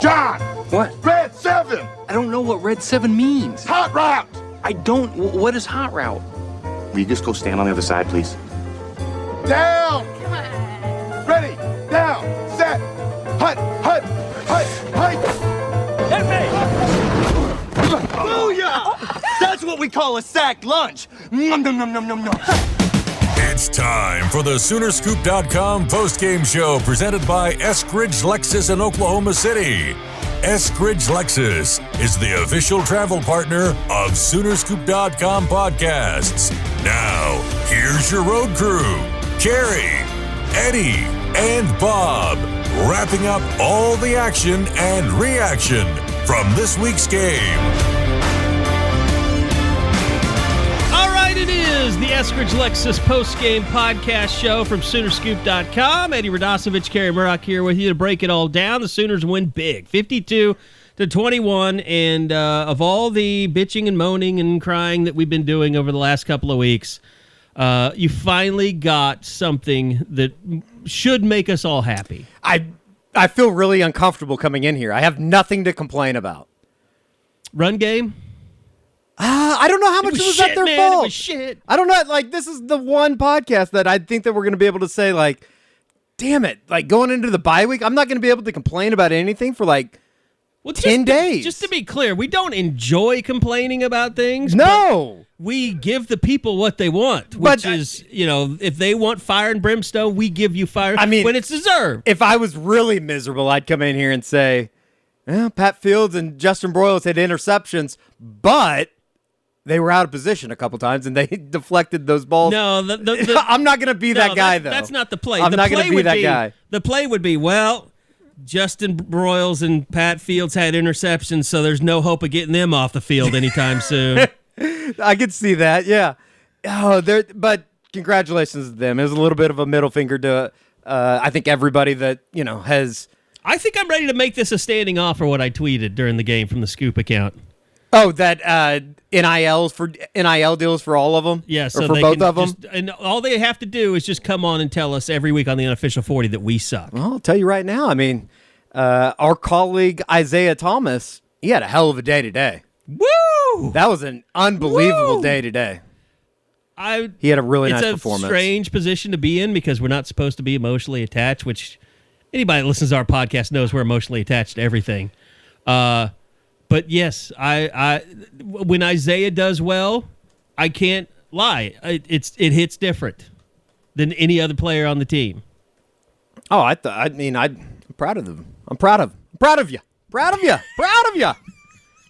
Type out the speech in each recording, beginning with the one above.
John! What? Red 7! I don't know what Red 7 means. Hot route! I don't. What is hot route? Will you just go stand on the other side, please? Down! Come on. Ready! Down! Set! Hut! Hut! Hut! Hut! Hit me! Booyah! That's what we call a sack lunch. Nom, nom, nom, nom, nom, nom. It's time for the Soonerscoop.com postgame show presented by Eskridge Lexus in Oklahoma City. Eskridge Lexus is the official travel partner of Soonerscoop.com podcasts. Now, here's your road crew, Carey, Eddie, and Bob, wrapping up all the action and reaction from this week's game. It is the Eskridge Lexus post-game podcast show from Soonerscoop.com. Eddie Radosevich, Carey Murrock here with you to break it all down. The Sooners win big, 52-21, and of all the bitching and moaning and crying that we've been doing over the last couple of weeks, you finally got something that should make us all happy. I feel really uncomfortable coming in here. I have nothing to complain about. Run game? I don't know how much was at their fault. It was shit. I don't know. Like, this is the one podcast that I think that we're going to be able to say, like, damn it. Like, going into the bye week, I'm not going to be able to complain about anything for, like, 10 days. Just to be clear, we don't enjoy complaining about things. No. We give the people what they want, which is, if they want fire and brimstone, we give you fire when it's deserved. If I was really miserable, I'd come in here and say, well, Pat Fields and Justin Broiles had interceptions, but they were out of position a couple times, and they deflected those balls. No, I'm not going to be that guy, though. That's not the play. I'm not going to be that guy. The play would be, Justin Broiles and Pat Fields had interceptions, so there's no hope of getting them off the field anytime soon. I could see that, yeah. But congratulations to them. It was a little bit of a middle finger to, I think, everybody that, has. I think I'm ready to make this a standing offer, what I tweeted during the game from the Scoop account. Oh, that NIL deals for all of them? Yeah, so or for both of them? And all they have to do is just come on and tell us every week on the Unofficial 40 that we suck. Well, I'll tell you right now. I mean, our colleague Isaiah Thomas, he had a hell of a day today. Woo! That was an unbelievable day today. He had a really nice performance. It's a strange position to be in because we're not supposed to be emotionally attached, which anybody that listens to our podcast knows we're emotionally attached to everything. But yes, when Isaiah does well, I can't lie. It hits different than any other player on the team. Oh, I'm proud of them. I'm proud of you. Proud of you.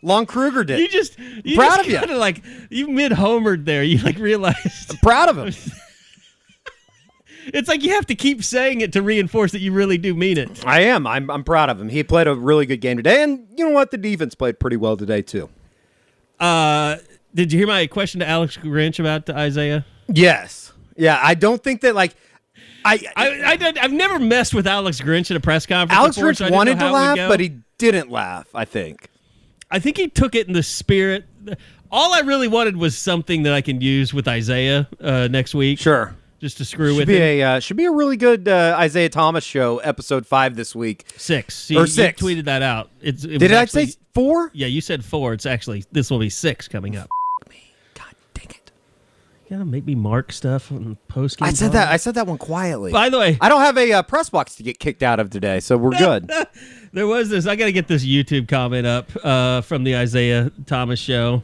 Long Kruger did. You just kind of like you mid-homered there. You like realized. I'm proud of him. It's like you have to keep saying it to reinforce that you really do mean it. I am. I'm proud of him. He played a really good game today, and you know what? The defense played pretty well today too. Did you hear my question to Alex Grinch about Isaiah? Yes. Yeah. I don't think that I've never messed with Alex Grinch at a press conference. Alex before, Grinch so wanted to laugh, but he didn't laugh. I think he took it in the spirit. All I really wanted was something that I can use with Isaiah next week. Sure. Just to screw with him. Should be a really good Isaiah Thomas show, episode 5 this week. 6. Or 6. You tweeted that out. Did I say 4? Yeah, you said 4. It's actually, this will be 6 coming up. Me. God dang it. You gotta make me mark stuff on post-game. I said that one quietly. By the way. I don't have a press box to get kicked out of today, so we're good. There was this. I got to get this YouTube comment up from the Isaiah Thomas show.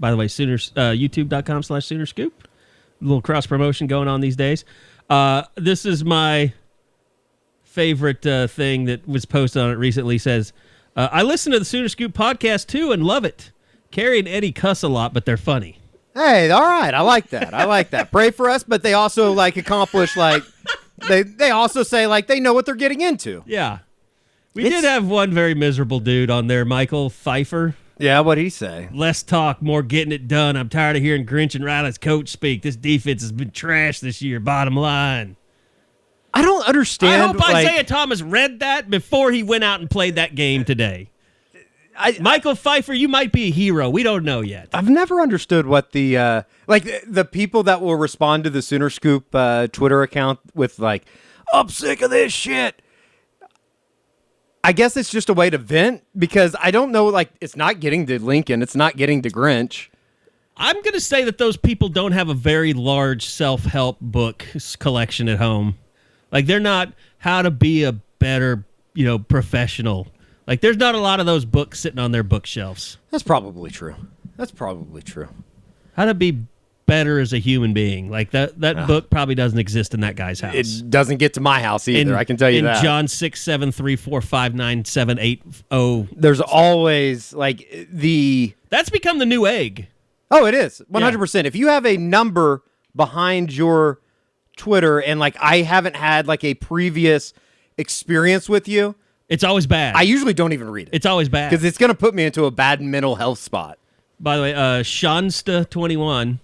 By the way, YouTube.com/Soonerscoop. A little cross promotion going on these days. This is my favorite thing that was posted on it recently. Says, I listen to the Sooner Scoop podcast too and love it. Carey and Eddie cuss a lot, but they're funny. Hey, all right. I like that. Pray for us, but they also accomplish they also say they know what they're getting into. Yeah. We did have one very miserable dude on there, Michael Pfeiffer. Yeah, what'd he say? Less talk, more getting it done. I'm tired of hearing Grinch and Riley's coach speak. This defense has been trash this year, bottom line. I don't understand. I hope Isaiah Thomas read that before he went out and played that game today. Michael Pfeiffer, you might be a hero. We don't know yet. I've never understood what the people that will respond to the Sooner Scoop Twitter account with I'm sick of this shit. I guess it's just a way to vent because I don't know, like, it's not getting to Lincoln. It's not getting to Grinch. I'm going to say that those people don't have a very large self-help book collection at home. Like, they're not how to be a better, professional. Like, there's not a lot of those books sitting on their bookshelves. That's probably true. How to be better as a human being. Like, that book probably doesn't exist in that guy's house. It doesn't get to my house either, I can tell you that. In John 673459780. There's always, like, That's become the new egg. Oh, it is. 100%. Yeah. If you have a number behind your Twitter and, like, I haven't had, like, a previous experience with you, it's always bad. I usually don't even read it. It's always bad. Because it's going to put me into a bad mental health spot. By the way, Shansta21,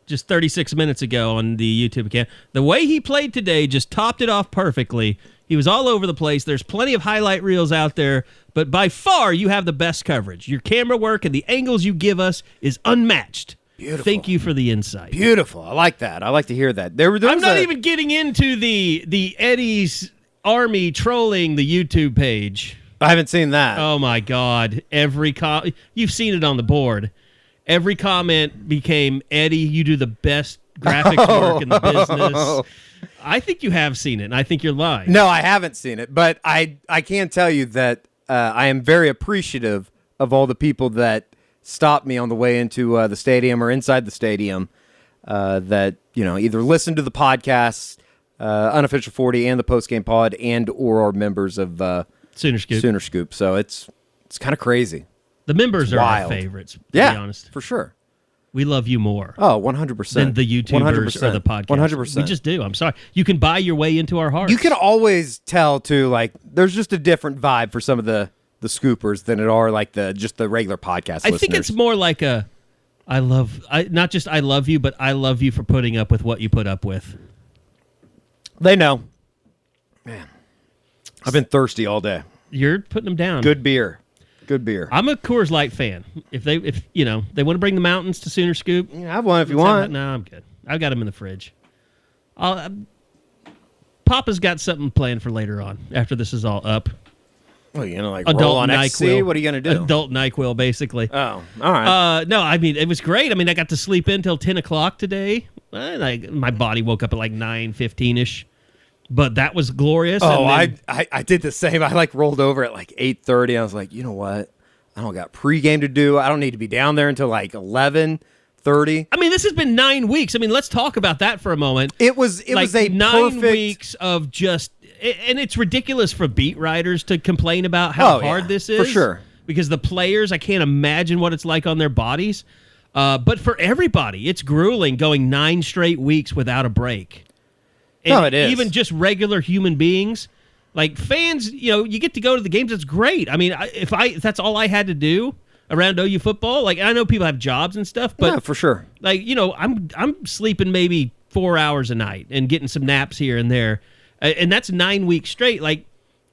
just 36 minutes ago on the YouTube account, the way he played today just topped it off perfectly. He was all over the place. There's plenty of highlight reels out there, but by far you have the best coverage. Your camera work and the angles you give us is unmatched. Beautiful. Thank you for the insight. Beautiful. I like that. I like to hear that. I'm not even getting into the Eddie's Army trolling the YouTube page. I haven't seen that. Oh, my God. You've seen it on the board. Every comment became, Eddie, you do the best graphics work in the business. I think you have seen it, and I think you're lying. No, I haven't seen it, but I can tell you that I am very appreciative of all the people that stopped me on the way into the stadium or inside the stadium that either listened to the podcasts, Unofficial 40 and the Postgame Pod, and or are members of Sooner Scoop. So it's kind of crazy. The members are wild. Our favorites, to be honest. For sure. We love you more. Oh, 100%. Than the YouTubers 100%. or the podcast. 100%. We just do. I'm sorry. You can buy your way into our hearts. You can always tell, too, like, there's just a different vibe for some of the scoopers than it are, like, just the regular podcast listeners. I think it's more like not just I love you, but I love you for putting up with what you put up with. They know. Man, I've been thirsty all day. You're putting them down. Good beer. I'm a Coors Light fan. If they want to bring the mountains to Sooner Scoop, you can have one if you want. No, I'm good. I've got them in the fridge. Papa's got something planned for later on after this is all up. Well, like adult roll on NyQuil. XC? What are you going to do? Adult NyQuil, basically. Oh, all right. No, I mean, it was great. I mean, I got to sleep in until 10 o'clock today. My body woke up at like 9:15-ish. But that was glorious. Oh, and then, I did the same. I like rolled over at like 8:30. I was like, you know what? I don't got pregame to do. I don't need to be down there until like 11:30. I mean, this has been 9 weeks. I mean, let's talk about that for a moment. It was a 9 weeks of just, and it's ridiculous for beat writers to complain about how hard this is. For sure. Because the players, I can't imagine what it's like on their bodies. But for everybody, it's grueling going 9 straight weeks without a break. And no, it is. Even just regular human beings, like fans, you get to go to the games. It's great. I mean, if that's all I had to do around OU football, like I know people have jobs and stuff, but yeah, for sure. Like I'm sleeping maybe 4 hours a night and getting some naps here and there, and that's 9 weeks straight. Like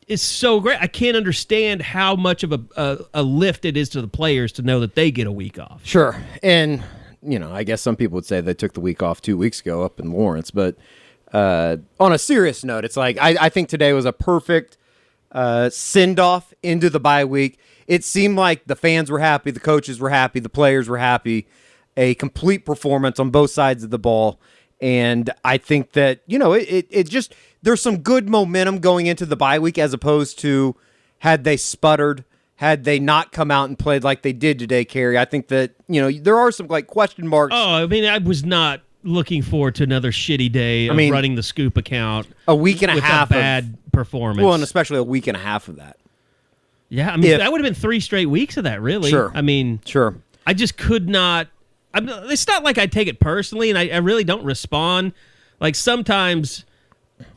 it's so great. I can't understand how much of a lift it is to the players to know that they get a week off. Sure, and I guess some people would say they took the week off 2 weeks ago up in Lawrence, but. On a serious note, it's like I think today was a perfect send-off into the bye week. It seemed like the fans were happy, the coaches were happy, the players were happy. A complete performance on both sides of the ball. And I think that, it just there's some good momentum going into the bye week as opposed to had they sputtered, had they not come out and played like they did today, Carey. I think that, there are some like question marks. Oh, I mean, I was not looking forward to another shitty day of running the Scoop account. A week and a half of bad performance. Well, and especially a week and a half of that. Yeah, I mean, that would have been 3 straight weeks of that, really. Sure. I mean, sure. I just could not. It's not like I take it personally, and I really don't respond. Like sometimes,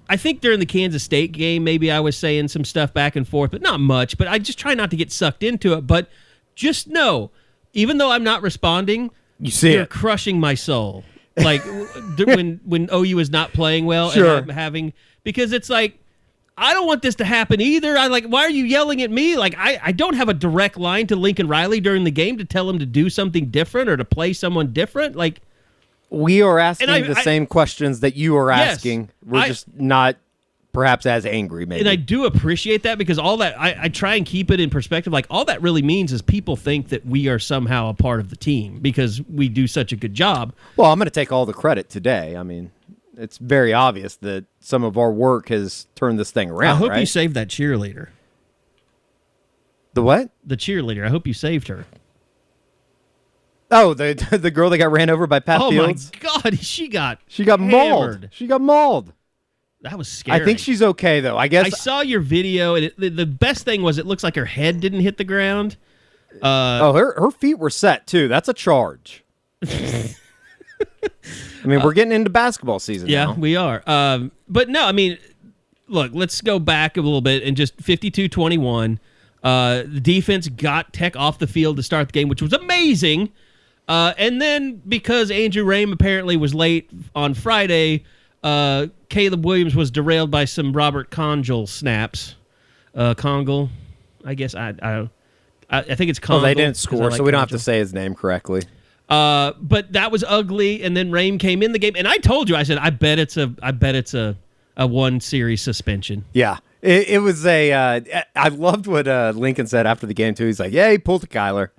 I think during the Kansas State game, maybe I was saying some stuff back and forth, but not much. But I just try not to get sucked into it. But just know, even though I'm not responding, you're crushing my soul. Like when OU is not playing well, sure. And I'm having, because it's like I don't want this to happen either. Why are you yelling at me? Like I don't have a direct line to Lincoln Riley during the game to tell him to do something different or to play someone different. Like we are asking the same questions that you are asking. We're just not perhaps as angry, maybe. And I do appreciate that because all that, I try and keep it in perspective. Like, all that really means is people think that we are somehow a part of the team because we do such a good job. Well, I'm going to take all the credit today. I mean, it's very obvious that some of our work has turned this thing around, I hope right? you saved that cheerleader. The what? The cheerleader. I hope you saved her. Oh, the girl that got ran over by Pat Fields? Oh, my God. She got mauled. hammered. She got mauled. That was scary. I think she's okay, though. I guess I saw your video, and the best thing was it looks like her head didn't hit the ground. her feet were set, too. That's a charge. I mean, we're getting into basketball season Yeah, now. we are. But no, I mean, look, let's go back a little bit and just 52-21. The defense got Tech off the field to start the game, which was amazing. And then because Andrew Rame apparently was late on Friday, Caleb Williams was derailed by some Robert Conjal snaps. Congal, I guess. I think it's Congal. Oh, they didn't score, like so we don't have Conjal. to say his name correctly. But that was ugly, and then Rame came in the game, and I told you, I said, I bet it's a one series suspension. Yeah. It was I loved what Lincoln said after the game, too. He's like, yeah, he pulled a Kyler.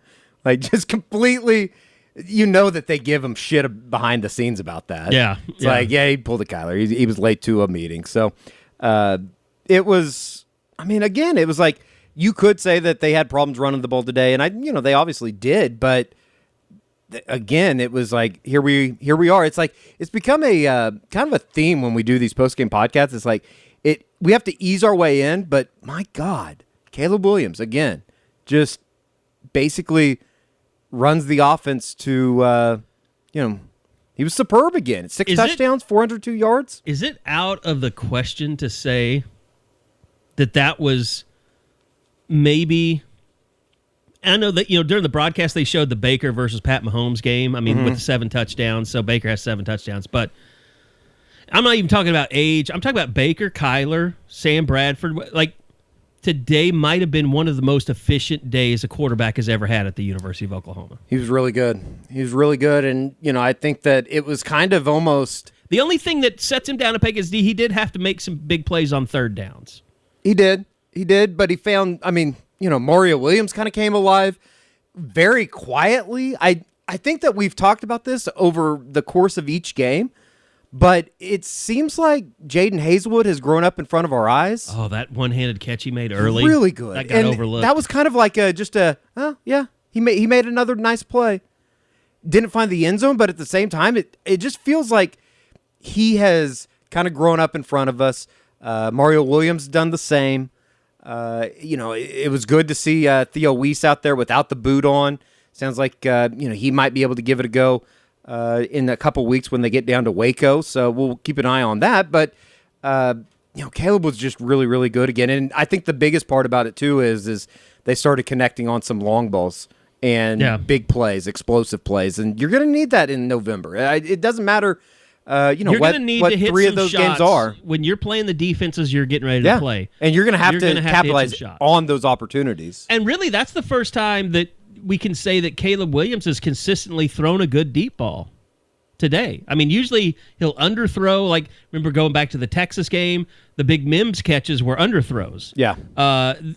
Like, just completely, that they give him shit behind the scenes about that. Yeah. It's like, yeah, he pulled a Kyler. He was late to a meeting. So it was, I mean, again, it was like, you could say that they had problems running the ball today, and they obviously did, but again, it was like, here we are. It's like, it's become a kind of a theme when we do these post-game podcasts. It's like, we have to ease our way in, but my God, Caleb Williams, again, just basically runs the offense to, he was superb again. 6 touchdowns, 402 yards. Is it out of the question to say that was maybe... I know that, during the broadcast, they showed the Baker versus Pat Mahomes game. I mean, with 7 touchdowns, so Baker has 7 touchdowns. But I'm not even talking about age. I'm talking about Baker, Kyler, Sam Bradford. Like, today might have been one of the most efficient days a quarterback has ever had at the University of Oklahoma. He was really good. And, I think that it was kind of almost... The only thing that sets him down a peg is he did have to make some big plays on third downs. He did, but he found, Mario Williams kind of came alive very quietly. I think that we've talked about this over the course of each game, but it seems like Jaden Hazelwood has grown up in front of our eyes. Oh, that one-handed catch he made early. Really good. That got overlooked. That was kind of like he made another nice play. Didn't find the end zone, but at the same time, it just feels like he has kind of grown up in front of us. Mario Williams done the same. It was good to see Theo Weiss out there without the boot on. Sounds like he might be able to give it a go in a couple weeks when they get down to Waco. So we'll keep an eye on that. But Caleb was just really, really good again. And I think the biggest part about it too is they started connecting on some long balls and big plays, explosive plays, and you're going to need that in November. It doesn't matter. You're going to need what to hit 3 some of those shots games are. when you're playing the defenses you're getting ready to play. And you're going to have to hit some capitalize shots. on those opportunities. And really, that's the first time that we can say that Caleb Williams has consistently thrown a good deep ball today. I mean, usually he'll underthrow. Like, remember going back to the Texas game, the big Mims catches were underthrows. Yeah.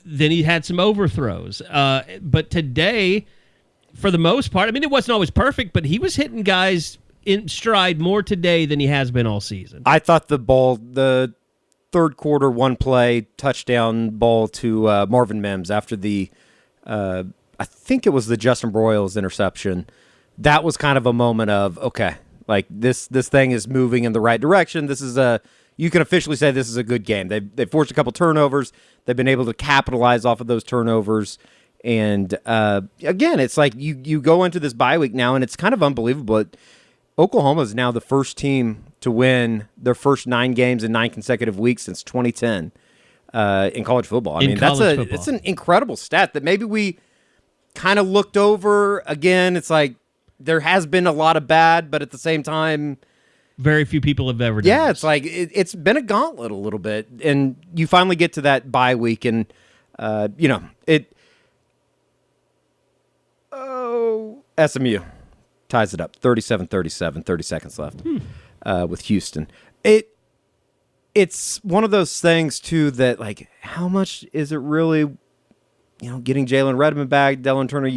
Then he had some overthrows. But today, for the most part, I mean, it wasn't always perfect, but he was hitting guys in stride more today than he has been all season. I thought the third quarter one play touchdown ball to Marvin Mims after the I think it was the Justin Broiles interception. That was kind of a moment of, okay, like this thing is moving in the right direction. This is you can officially say this is a good game. They forced a couple turnovers. They've been able to capitalize off of those turnovers. And again, it's like you go into this bye week now, and it's kind of unbelievable. Oklahoma is now the first team to win their first 9 games in 9 consecutive weeks since 2010 in college football. I mean, it's an incredible stat that maybe we kind of looked over. Again, it's like there has been a lot of bad, but at the same time, very few people have ever done yeah, this. it's like it's been a gauntlet a little bit, and you finally get to that bye week, and SMU ties it up 37-37, 30 seconds left with Houston. It it's one of those things too that like, how much is it really? Getting Jalen Redmond back, Dylan Turner,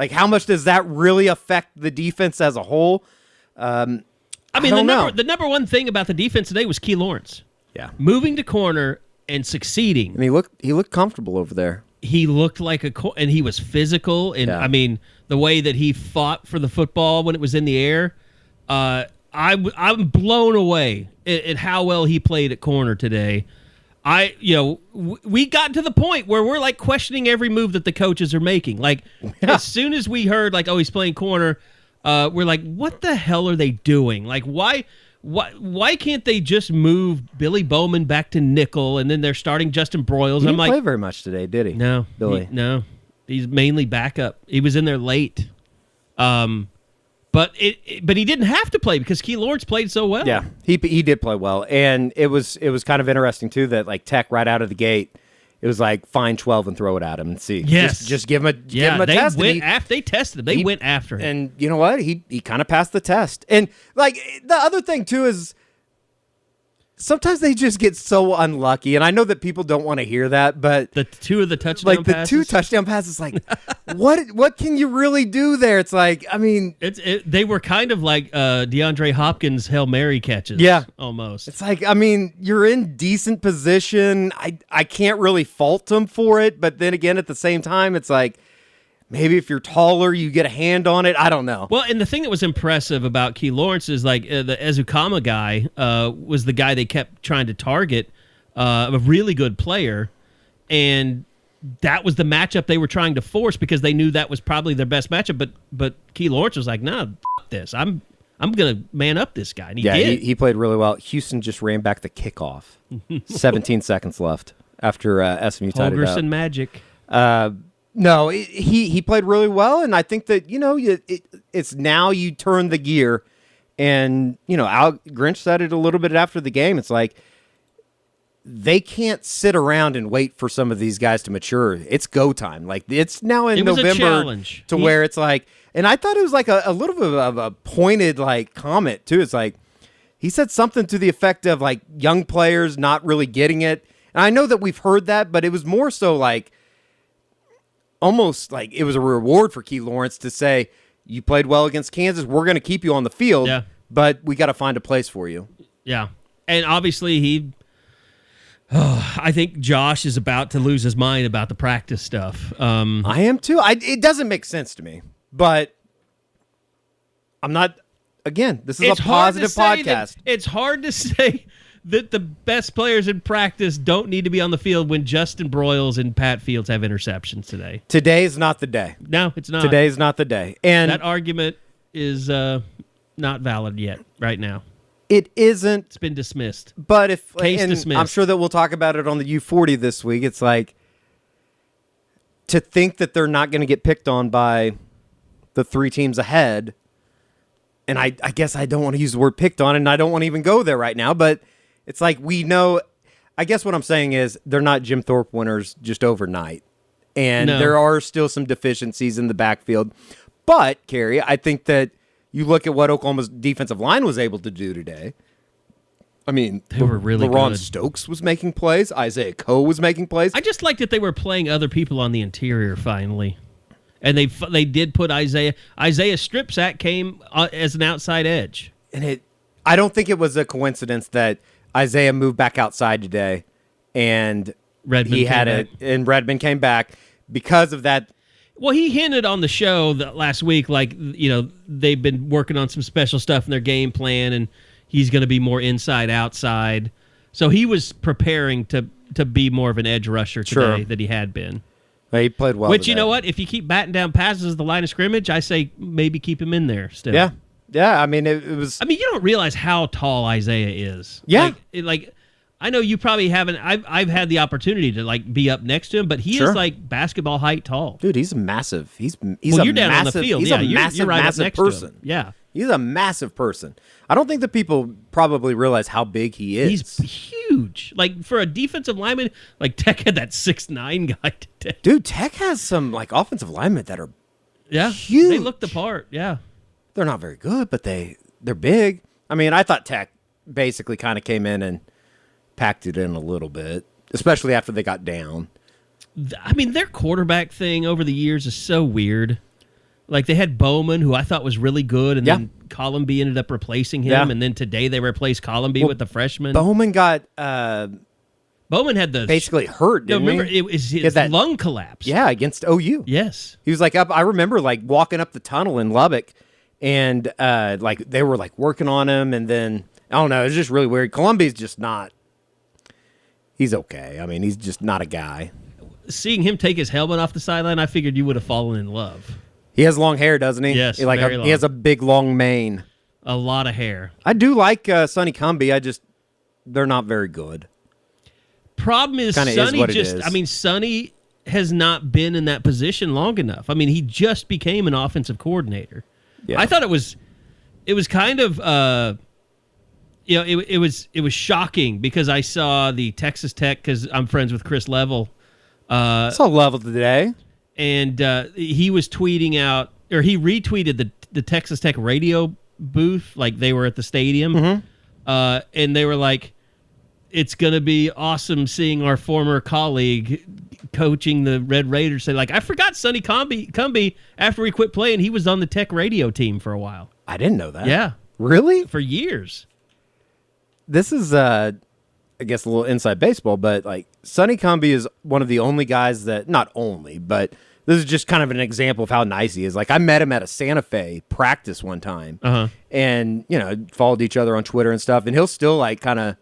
how much does that really affect the defense as a whole? The number one thing about the defense today was Key Lawrence. Yeah, moving to corner and succeeding. And he looked comfortable over there. He looked like and he was physical. And I mean, the way that he fought for the football when it was in the air, I'm blown away at how well he played at corner today. We got to the point where we're like questioning every move that the coaches are making. Like as soon as we heard like, oh, he's playing corner, we're like, what the hell are they doing? Like why can't they just move Billy Bowman back to nickel and then they're starting Justin Broiles? He didn't play very much today, did he? No, Billy. He's mainly backup. He was in there late. But he didn't have to play because Key Lawrence played so well. Yeah, he did play well, and it was kind of interesting too that like Tech right out of the gate, it was like find 12 and throw it at him and see. Yes, just give him a test. They tested him. They went after him, and you know what? He kind of passed the test. And like the other thing too is sometimes they just get so unlucky, and I know that people don't want to hear that, but the two touchdown passes, like what can you really do there? It's like, I mean, they were kind of like DeAndre Hopkins Hail Mary catches, almost. It's like, I mean, you're in decent position. I can't really fault them for it, but then again, at the same time, it's like, maybe if you're taller, you get a hand on it. I don't know. Well, and the thing that was impressive about Key Lawrence is like the Ezukama guy was the guy they kept trying to target, a really good player, and that was the matchup they were trying to force because they knew that was probably their best matchup. But Key Lawrence was like, nah, f- this. I'm gonna man up this guy. And he did. He played really well. Houston just ran back the kickoff. 17 seconds left after SMU tied it up. Holgorsen magic. No, he played really well, and I think that it's now you turn the gear, and Al Grinch said it a little bit after the game. It's like they can't sit around and wait for some of these guys to mature. It's go time. Like it's now in November to where it's like, and I thought it was like a little bit of a pointed like comment too. It's like he said something to the effect of like young players not really getting it, and I know that we've heard that, but it was more so like. Almost like it was a reward for Key Lawrence to say, you played well against Kansas, we're going to keep you on the field, but we got to find a place for you. Yeah. And obviously I think Josh is about to lose his mind about the practice stuff. I am too. It doesn't make sense to me, but I'm not, again, this is a positive podcast. It's hard to say that the best players in practice don't need to be on the field when Justin Broiles and Pat Fields have interceptions today. Today's not the day. No, it's not. Today's not the day. And that argument is not valid yet, right now. It isn't. It's been dismissed. But Case dismissed. I'm sure that we'll talk about it on the U40 this week. It's like to think that they're not going to get picked on by the three teams ahead. And I guess I don't want to use the word picked on, and I don't want to even go there right now, but it's like we know, I guess what I'm saying is they're not Jim Thorpe winners just overnight. And there are still some deficiencies in the backfield. But, Carey, I think that you look at what Oklahoma's defensive line was able to do today. I mean, they were really LaRon good. Stokes was making plays. Isaiah Coe was making plays. I just liked that they were playing other people on the interior finally. And they did put Isaiah strip sack came as an outside edge. And I don't think it was a coincidence that Isaiah moved back outside today, and Redmond came back because of that. Well, he hinted on the show that last week, like they've been working on some special stuff in their game plan, and he's going to be more inside outside. So he was preparing to be more of an edge rusher today than he had been. He played well. Which, you know what? If you keep batting down passes at the line of scrimmage, I say maybe keep him in there still. Yeah. Yeah, I mean, it was... I mean, you don't realize how tall Isaiah is. Yeah. Like I know you probably haven't... I've had the opportunity to, like, be up next to him, but he is, like, basketball height tall. Dude, he's massive. He's you're down on the field. He's a massive, you're right massive next person. To him. Yeah. He's a massive person. I don't think that people probably realize how big he is. He's huge. Like, for a defensive lineman, like, Tech had that 6'9" guy today. Dude, Tech has some, like, offensive linemen that are huge. They look the part, yeah. They're not very good, but they're big. I mean, I thought Tech basically kind of came in and packed it in a little bit, especially after they got down. I mean, their quarterback thing over the years is so weird. Like, they had Bowman, who I thought was really good, and then Columby ended up replacing him, and then today they replaced Columby with the freshman. Bowman got Bowman had the basically hurt. Didn't remember he? it was his lung collapse. Yeah, against OU. Yes, he was like up. I remember like walking up the tunnel in Lubbock, and like they were like working on him, and then I don't know. It was just really weird. Columby's just not. He's okay. I mean, he's just not a guy. Seeing him take his helmet off the sideline, I figured you would have fallen in love. He has long hair, doesn't he? Yes, he very long. He has a big long mane. A lot of hair. I do like Sonny Cumbie. They're not very good. Problem is, Kinda Sonny is. I mean, Sonny has not been in that position long enough. I mean, he just became an offensive coordinator. Yeah. I thought it was kind of, it was shocking because I saw the Texas Tech, because I'm friends with Chris Level. I saw Level today. And he was tweeting out, or he retweeted the Texas Tech radio booth, like they were at the stadium. And they were like, it's going to be awesome seeing our former colleague coaching the Red Raiders. Say, like, I forgot Sonny Cumbie, after we quit playing, he was on the Tech radio team for a while. I didn't know that. Yeah. Really? For years. This is, I guess, a little inside baseball, but, like, Sonny Cumbie is one of the only guys that, not only, but this is just kind of an example of how nice he is. Like, I met him at a Santa Fe practice one time, and, followed each other on Twitter and stuff, and he'll still, like, kind of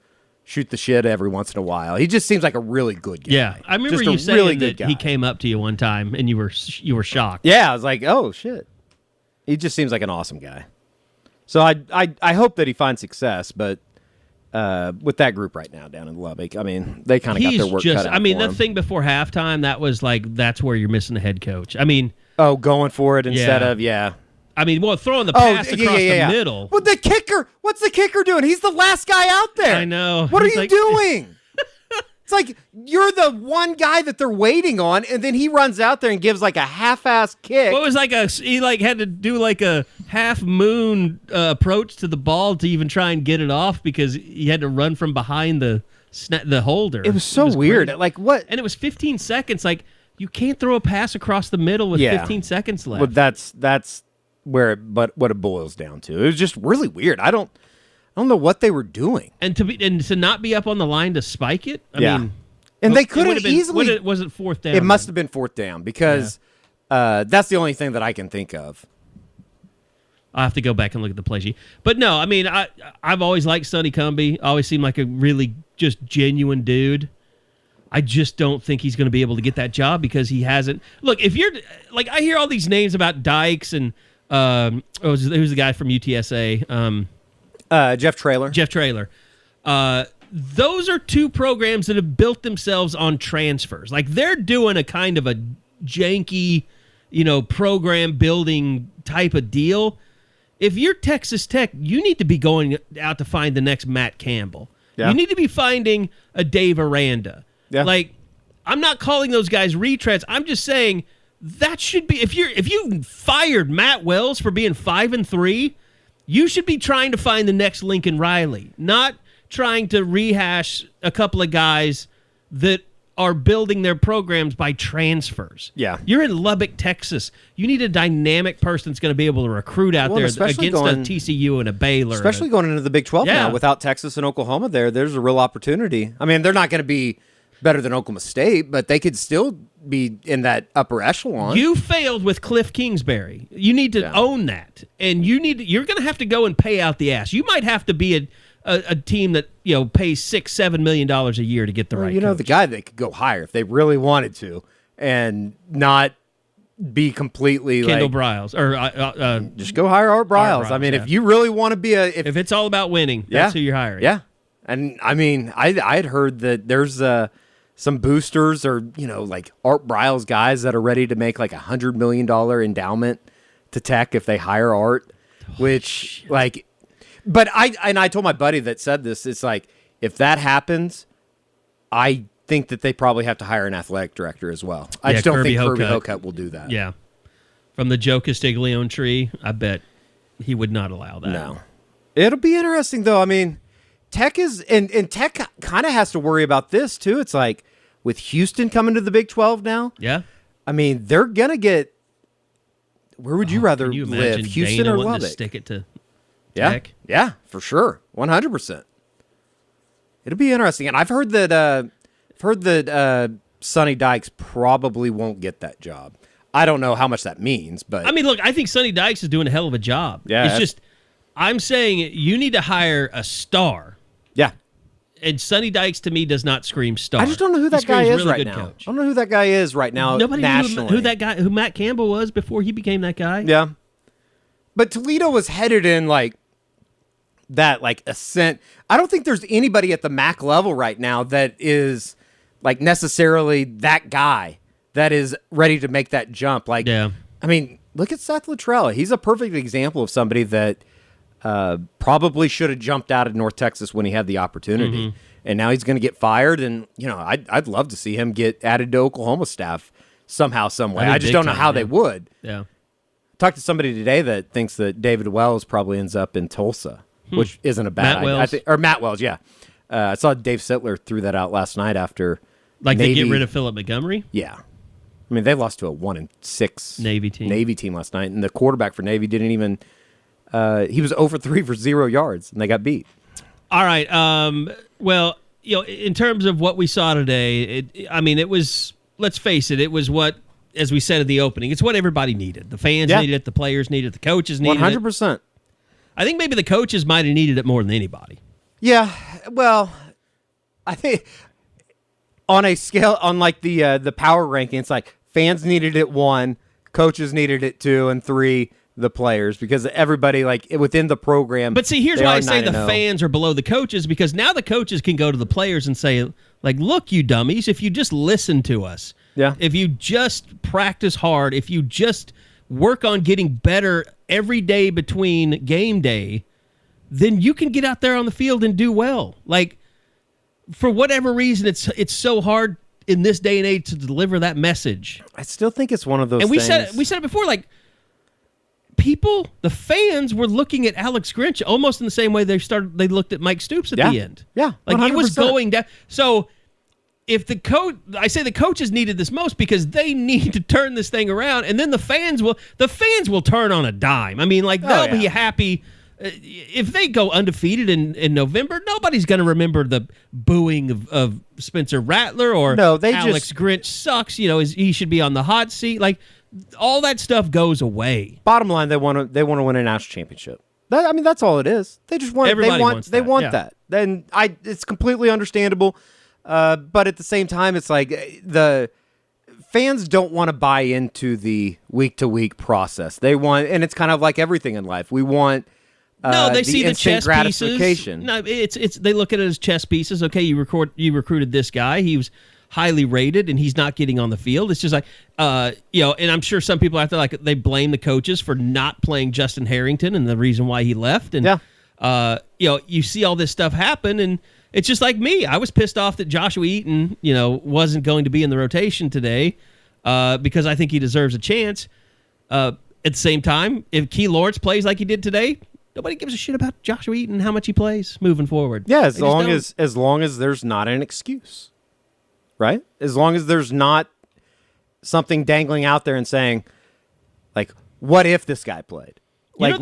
shoot the shit every once in a while. He just seems like a really good guy. Yeah, I remember just you saying really that he came up to you one time, and you were shocked. Yeah, I was like, oh, shit. He just seems like an awesome guy. So I hope that he finds success, but with that group right now down in Lubbock, I mean, they kind of got their work cut out I mean, for the him. thing before halftime, that was like, that's where you're missing the head coach. I mean... Oh, going for it instead of, I mean, well, throwing the pass across the middle. Well, the kicker, what's the kicker doing? He's the last guy out there. I know. What He's are you like- doing? It's like you're the one guy that they're waiting on, and then he runs out there and gives like a half-ass kick. Well, it was like he had to do like a half moon approach to the ball to even try and get it off because he had to run from behind the holder. It was so weird. crazy. Like what? And it was 15 seconds. Like, you can't throw a pass across the middle with 15 seconds left. Well, that's where what it boils down to. It was just really weird. I don't know what they were doing. And to not be up on the line to spike it. I mean, and they it could would have been- easily. Was it fourth down? It must have been fourth down because that's the only thing that I can think of. I'll have to go back and look at the play sheet. But no, I mean, I've always liked Sonny Cumbie. Always seemed like a really just genuine dude. I just don't think he's going to be able to get that job because he hasn't. Look, if you're like, I hear all these names about Dykes and who's the guy from UTSA? Jeff Traylor. Jeff Traylor. Those are two programs that have built themselves on transfers. Like, they're doing a kind of a janky, program building type of deal. If you're Texas Tech, you need to be going out to find the next Matt Campbell. Yeah. You need to be finding a Dave Aranda. Yeah. Like, I'm not calling those guys retreads. I'm just saying that should be, if you fired Matt Wells for being 5-3, you should be trying to find the next Lincoln Riley, not trying to rehash a couple of guys that are building their programs by transfers. Yeah. You're in Lubbock, Texas. You need a dynamic person that's going to be able to recruit out there especially against going- a TCU and a Baylor. Especially going into the Big 12 Yeah. now without Texas and Oklahoma there's a real opportunity. I mean, they're not going to be better than Oklahoma State, but they could still be in that upper echelon. You failed with Cliff Kingsbury. You need to own that. And you're going to have to go and pay out the ass. You might have to be a team that, pays $6-7 million a year to get the right coach. the guy they could go hire if they really wanted to and not be completely Kendall like Broiles. Or just go hire Art Briles. Briles, I mean, yeah. if you really want to be if it's all about winning, that's who you're hiring. Yeah. And I mean, I had heard that there's some boosters or, like Art Briles guys that are ready to make like $100 million endowment to Tech if they hire Art, which like, but I told my buddy that said this, it's like, if that happens, I think that they probably have to hire an athletic director as well. I just don't Kirby think Kirby Hocutt. Hocutt will do that. Yeah. From the Joe Castiglione tree, I bet he would not allow that. No. It'll be interesting though. I mean, Tech is, and Tech kind of has to worry about this too. It's like with Houston coming to the Big 12 now. Yeah. I mean, they're gonna get. Where would you rather Can you live, imagine Houston Dana or wanting Lubbock? to stick it to Yeah, Tech? yeah, for sure, 100%. It'll be interesting, and I've heard that Sonny Dykes probably won't get that job. I don't know how much that means, but I mean, look, I think Sonny Dykes is doing a hell of a job. Yeah, It's that's- just, I'm saying you need to hire a star. yeah, And Sonny Dykes, to me, does not scream star. I just don't know who He that guy screams is really right good now. coach. I don't know who that guy is right now. Nobody nationally. knew who Matt Campbell was before he became that guy. Yeah, but Toledo was headed in like that, like ascent. I don't think there's anybody at the MAC level right now that is like necessarily that guy that is ready to make that jump. Like, Yeah. I mean, look at Seth Luttrell. He's a perfect example of somebody that probably should have jumped out of North Texas when he had the opportunity. Mm-hmm. And now he's going to get fired. And, I'd love to see him get added to Oklahoma staff somehow, some way. I think I just big don't know time, how yeah. they would. Yeah. Talked to somebody today that thinks that David Wells probably ends up in Tulsa, which isn't a bad Matt idea. Wells? Or Matt Wells, yeah. I saw Dave Sittler threw that out last night after Like Navy. they get rid of Philip Montgomery? Yeah. I mean, they lost to a 1-6 Navy team last night, and the quarterback for Navy didn't even. He was 0 for 3 for 0 yards, and they got beat. All right. Well, in terms of what we saw today, it was, let's face it, it was what, as we said at the opening, it's what everybody needed. The fans needed it, the players needed it, the coaches needed 100%. it. I think maybe the coaches might have needed it more than anybody. Yeah, well, I think on a scale, on like the power ranking, it's like fans needed it 1, coaches needed it 2, and 3 the players, because everybody like within the program. But see, here's they why are I say the 9-0. fans are below the coaches, because now the coaches can go to the players and say, like, look, you dummies, if you just listen to us, Yeah. if you just practice hard, if you just work on getting better every day between game day, then you can get out there on the field and do well. Like, for whatever reason, it's so hard in this day and age to deliver that message. I still think it's one of those. And we things. said it before, like, the fans were looking at Alex Grinch almost in the same way they looked at Mike Stoops at the end. Yeah, Like 100%. it was going down. So if the coaches needed this most because they need to turn this thing around, and then the fans will turn on a dime. I mean, like they'll be happy. If they go undefeated in November, nobody's going to remember the booing of Spencer Rattler or Alex Grinch sucks. He should be on the hot seat. Like, all that stuff goes away. Bottom line, they want to win a national championship. That's all it is. They just want. Everybody wants they that, want yeah. that. Then it's completely understandable. But at the same time, it's like the fans don't want to buy into the week-to-week process. They want, and it's kind of like everything in life. We want. No, they see the instant chess gratification. pieces. No, it's they look at it as chess pieces. Okay, you recruited this guy. He was highly rated, and he's not getting on the field. It's just like, and I'm sure some people out there, like, they blame the coaches for not playing Justin Harrington and the reason why he left. And you see all this stuff happen, and it's just like me. I was pissed off that Joshua Eaton, wasn't going to be in the rotation today because I think he deserves a chance. At the same time, if Key Lawrence plays like he did today, nobody gives a shit about Joshua Eaton and how much he plays moving forward. Yeah, as long as there's not an excuse, right? As long as there's not something dangling out there and saying, like, what if this guy played? Like,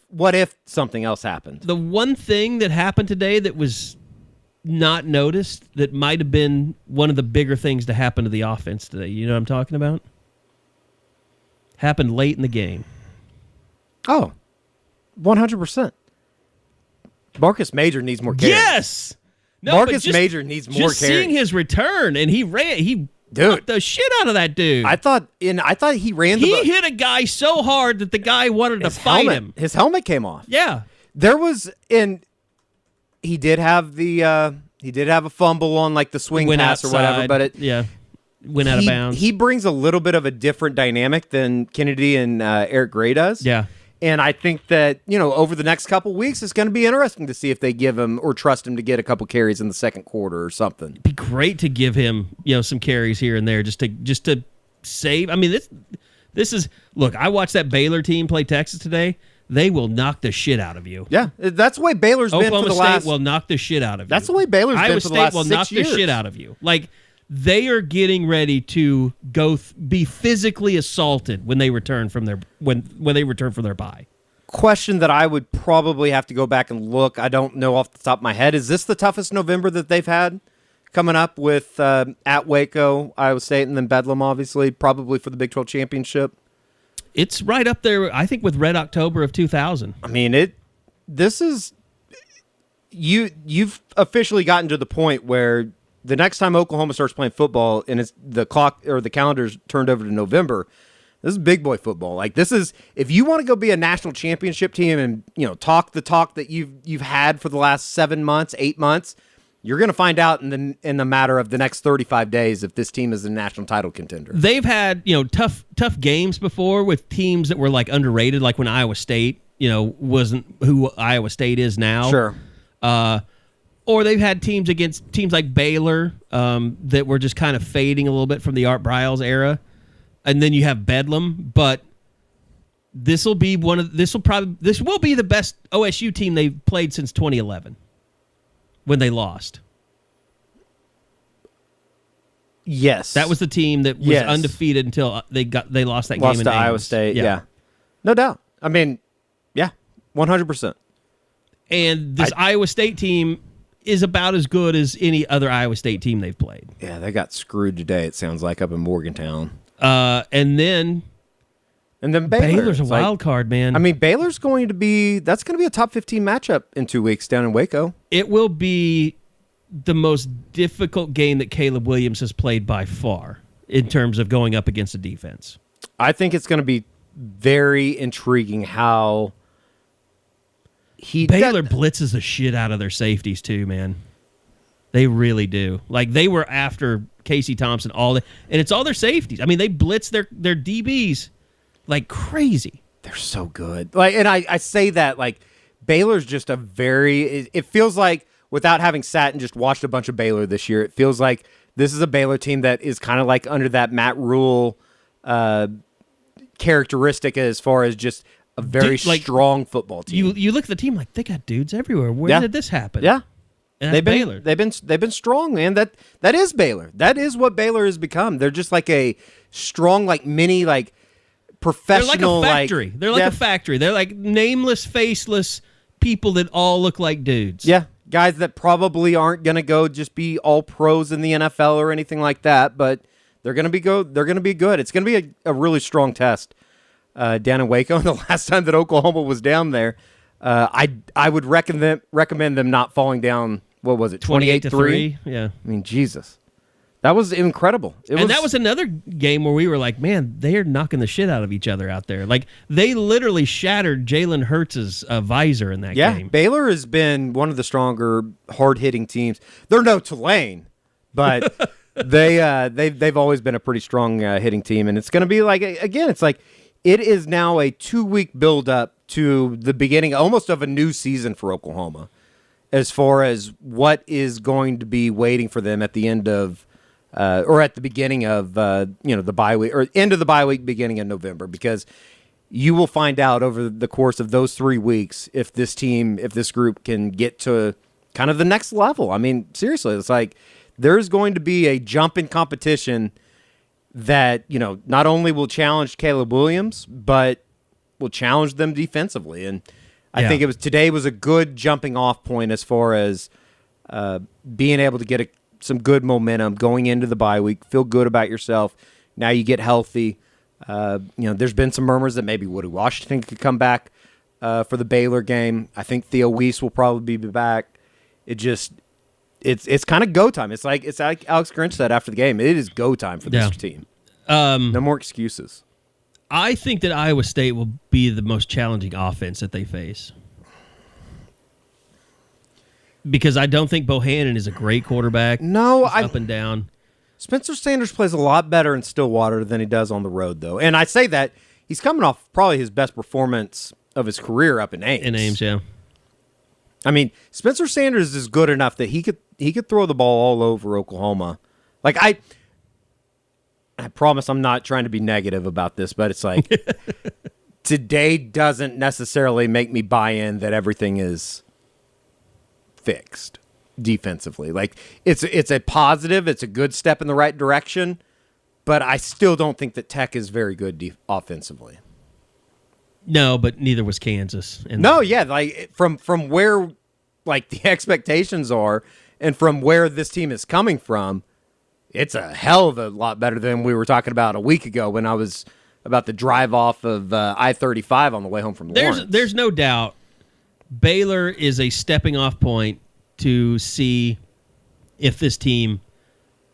what if something else happened? The one thing that happened today that was not noticed that might have been one of the bigger things to happen to the offense today. You know what I'm talking about? Happened late in the game. Oh, 100%. Marcus Major needs more carries. Yes. No, Marcus Major needs more just seeing carries. his return, and he knocked the shit out of that dude. I thought he ran. He hit a guy so hard that the guy wanted to fight him. His helmet came off. Yeah. There was he did have a fumble on like the swing Went pass outside, or whatever, but went out of bounds. He brings a little bit of a different dynamic than Kennedy and Eric Gray does. Yeah. And I think that, over the next couple weeks, it's going to be interesting to see if they give him or trust him to get a couple carries in the second quarter or something. It'd be great to give him, some carries here and there just to save. I mean, this is, look, I watched that Baylor team play Texas today. they will knock the shit out of you. Yeah, that's the way Baylor's been for Oklahoma the State last. will knock the shit out of you. That's the way Baylor's Iowa been for State the last will 6 knock years. the shit out of you. Like, they are getting ready to go be physically assaulted when they return from their when they return from their bye. Question that I would probably have to go back and look. I don't know off the top of my head. Is this the toughest November that they've had coming up with at Waco, Iowa State, and then Bedlam, obviously, probably for the Big 12 championship? It's right up there, I think, with Red October of 2000. I mean, this is you've officially gotten to the point where the next time Oklahoma starts playing football and it's the clock or the calendar's turned over to November, this is big boy football. Like, this is, if you want to go be a national championship team and, you know, talk the talk that you've had for the last 7 months, 8 months, you're going to find out in the matter of the next 35 days if this team is a national title contender. They've had, you know, tough games before with teams that were like underrated, like when Iowa State, you know, wasn't who Iowa State is now. Sure. Or they've had teams against teams like Baylor that were just kind of fading a little bit from the Art Briles era, and then you have Bedlam. But this will be this will be the best OSU team they've played since 2011. When they lost. Yes. That was the team that was undefeated until they lost that game in to Ames. Iowa State, yeah. No doubt. I mean, yeah, 100%. And this Iowa State team is about as good as any other Iowa State team they've played. Yeah, they got screwed today, it sounds like, up in Morgantown. And then Baylor's a wild card, man. I mean, that's going to be a top 15 matchup in 2 weeks down in Waco. It will be the most difficult game that Caleb Williams has played by far in terms of going up against a defense. I think it's going to be very intriguing how Baylor blitzes the shit out of their safeties too, man. They really do. Like, they were after Casey Thompson and it's all their safeties. I mean, they blitz their DBs like crazy. They're so good. Like, and I say that, like, Baylor's just it feels like, without having sat and just watched a bunch of Baylor this year, it feels like this is a Baylor team that is kind of like under that Matt Rule characteristic as far as just a very strong football team. You look at the team like, they got dudes everywhere. Where did this happen? Yeah. And that's Baylor. They've been strong, man. That is Baylor. That is what Baylor has become. They're just like a strong, like, mini, like, professional. They're like a factory. They're like a factory. They're like nameless, faceless people that all look like dudes. Yeah, guys that probably aren't going to go just be all pros in the NFL or anything like that, but they're going to be good. They're going to be good. It's going to be a really strong test down in Waco. And the last time that Oklahoma was down there, I would recommend them not falling down. What was it? 28-3. Yeah. I mean, Jesus. That was incredible. That was another game where we were like, man, they're knocking the shit out of each other out there. Like, they literally shattered Jalen Hurts' visor in that game. Yeah, Baylor has been one of the stronger, hard-hitting teams. They're no Tulane, but they've always been a pretty strong hitting team. And it's going to be like, again, it's like it is now a 2-week build-up to the beginning almost of a new season for Oklahoma as far as what is going to be waiting for them at the end of or at the beginning of the bye week, or end of the bye week, beginning of November, because you will find out over the course of those 3 weeks if this group can get to kind of the next level. I mean, seriously, it's like there's going to be a jump in competition that, you know, not only will challenge Caleb Williams, but will challenge them defensively. And I think today was a good jumping off point as far as being able to get some good momentum going into the bye week, feel good about yourself. Now you get healthy. There's been some murmurs that maybe Woody Washington could come back for the Baylor game. I think Theo Weiss will probably be back. It's kind of go time. It's like Alex Grinch said after the game. It is go time for this team. No more excuses. I think that Iowa State will be the most challenging offense that they face. Because I don't think Bohannon is a great quarterback. No, up and down. Spencer Sanders plays a lot better in Stillwater than he does on the road, though. And I say that he's coming off probably his best performance of his career up in Ames. In Ames, yeah. I mean, Spencer Sanders is good enough that he could throw the ball all over Oklahoma. Like, I promise I'm not trying to be negative about this, but it's like today doesn't necessarily make me buy in that everything is fixed defensively. Like it's a positive, it's a good step in the right direction, but I still don't think that Tech is very good offensively. No, but neither was Kansas. And No, yeah, like from where like the expectations are and from where this team is coming from, it's a hell of a lot better than we were talking about a week ago when I was about the drive off of I-35 on the way home from Lawrence. There's no doubt Baylor is a stepping off point to see if this team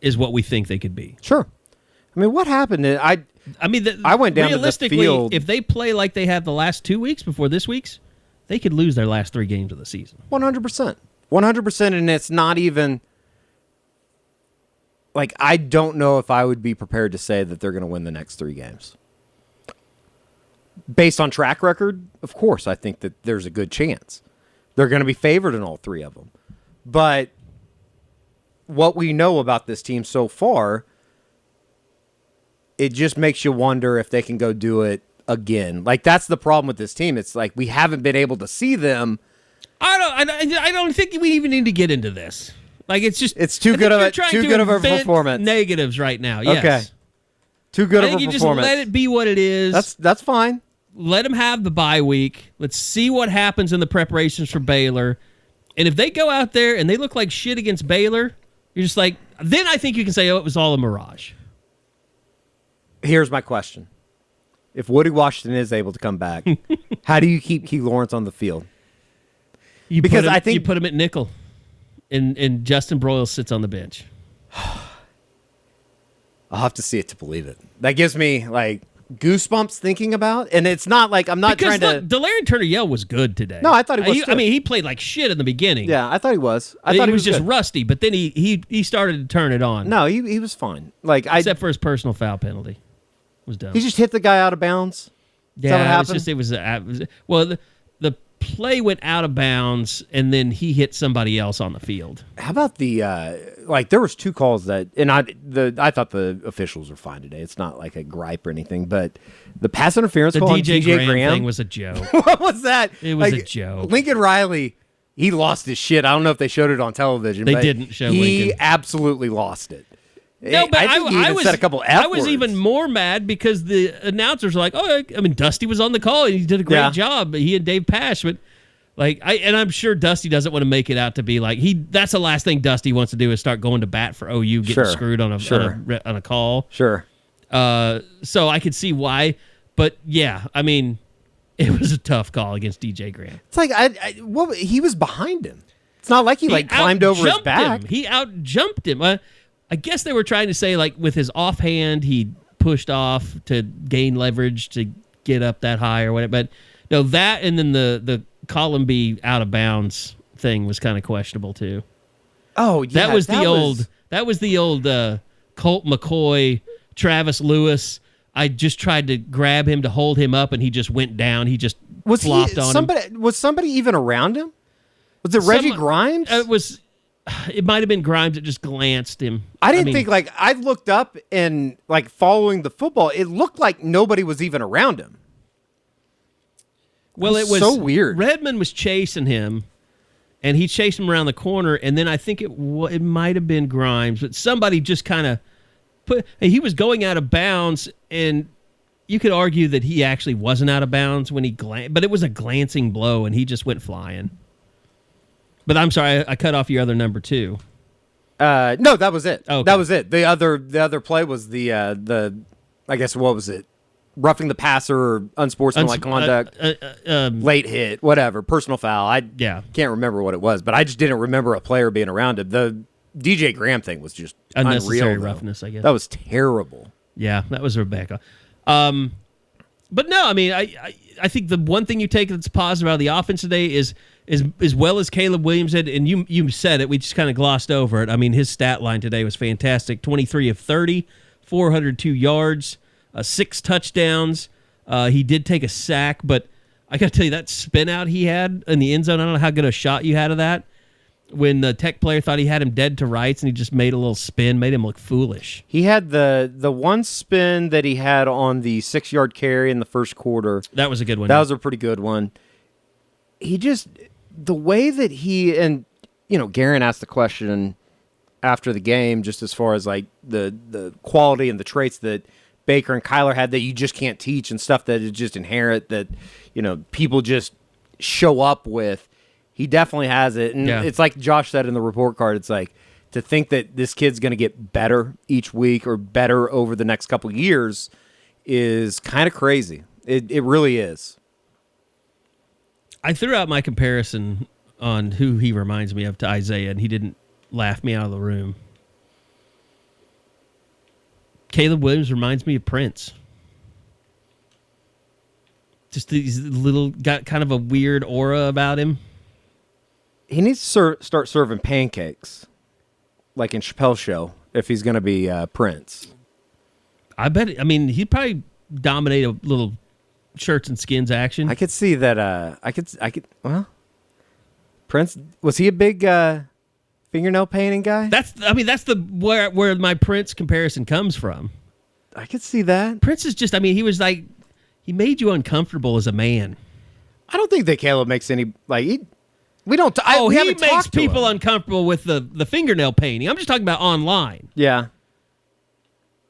is what we think they could be. Sure. I mean, what happened? I went down to the field. If they play like they have the last 2 weeks before this week's, they could lose their last 3 games of the season. 100%. 100%, and it's not even... Like, I don't know if I would be prepared to say that they're going to win the next 3 games. Based on track record, of course, I think that there's a good chance. They're going to be favored in all 3 of them. But what we know about this team so far, it just makes you wonder if they can go do it again. Like, that's the problem with this team. It's like we haven't been able to see them. I don't think we even need to get into this. Like, it's just too good of a performance. Negatives right now. Yes. Okay. Too good of a performance. Just let it be what it is. That's fine. Let them have the bye week. Let's see what happens in the preparations for Baylor. And if they go out there and they look like shit against Baylor, you're just like, then I think you can say, oh, it was all a mirage. Here's my question. If Woody Washington is able to come back, how do you keep Key Lawrence on the field? Because I think you put him at nickel, and Justin Broiles sits on the bench. I'll have to see it to believe it. That gives me like goosebumps thinking about, and it's not like I'm not trying to. Delarian Turner-Yell was good today. No, I thought he was. I mean, he played like shit in the beginning. Yeah, I thought he was. I thought he was just good. rusty, but then he started to turn it on. No, he was fine. Like except for his personal foul penalty, was dumb. He just hit the guy out of bounds. Yeah, it was the play went out of bounds, and then he hit somebody else on the field. How about the there was 2 calls that, and I thought the officials were fine today. It's not like a gripe or anything, but the pass interference call on DJ Graham thing was a joke. What was that? It was a joke. Lincoln Riley, he lost his shit. I don't know if they showed it on television. They didn't show Lincoln. He absolutely lost it. No, but I think he even said a couple F I was even more mad because the announcers were like, "Oh, I mean, Dusty was on the call and he did a great job. He and Dave Pash, but I'm sure Dusty doesn't want to make it out to be like that's the last thing Dusty wants to do is start going to bat for OU, getting screwed on a call. Sure. So I could see why, but yeah, I mean, it was a tough call against DJ Graham. It's like he was behind him. It's not like he climbed over his back. He out-jumped him. I guess they were trying to say, like, with his offhand, he pushed off to gain leverage to get up that high or whatever. But no, that and then the column B out of bounds thing was kind of questionable too. Oh, yeah. That was the old Colt McCoy, Travis Lewis. I just tried to grab him to hold him up, and he just went down. He just flopped on him. Was somebody even around him? Was it Reggie Grimes? It might have been Grimes that just glanced him. I didn't think, like, I looked up and, like, following the football, it looked like nobody was even around him. Well, it was so weird. Redmond was chasing him, and he chased him around the corner, and then I think it might have been Grimes, but somebody just kind of he was going out of bounds, and you could argue that he actually wasn't out of bounds when he but it was a glancing blow, and he just went flying. But I'm sorry, I cut off your other number 2. No, that was it. Okay. That was it. The other play was the I guess what was it? Roughing the passer or unsportsmanlike conduct, late hit, whatever, personal foul. I can't remember what it was, but I just didn't remember a player being around him. The DJ Graham thing was just unnecessary unreal, roughness, I guess. That was terrible. Yeah, that was Rebecca. But no, I mean, I think the one thing you take that's positive out of the offense today is as well as Caleb Williams did, and you said it, we just kind of glossed over it. I mean, his stat line today was fantastic. 23 of 30, 402 yards, 6 touchdowns. He did take a sack, but I got to tell you, that spin out he had in the end zone, I don't know how good a shot you had of that. when the Tech player thought he had him dead to rights and he just made a little spin, made him look foolish. He had the one spin that he had on the 6-yard carry in the first quarter. That was a good one. That was a pretty good one. He just, the way that he, and, Guerin asked the question after the game, just as far as like the quality and the traits that Baker and Kyler had that you just can't teach and stuff that is just inherent that, people just show up with. He definitely has it. And It's like Josh said in the report card, it's like to think that this kid's going to get better each week or better over the next couple of years is kind of crazy. It really is. I threw out my comparison on who he reminds me of to Isaiah, and he didn't laugh me out of the room. Caleb Williams reminds me of Prince. Just these little, got kind of a weird aura about him. He needs to start serving pancakes, like in Chappelle's show, if he's going to be Prince. I bet. He'd probably dominate a little shirts and skins action. I could see that. I could. Well, Prince, was he a big fingernail painting guy? That's the where my Prince comparison comes from. I could see that. Prince is just. He was like, he made you uncomfortable as a man. I don't think that Caleb makes any we don't. He makes people uncomfortable with the fingernail painting. I'm just talking about online. Yeah.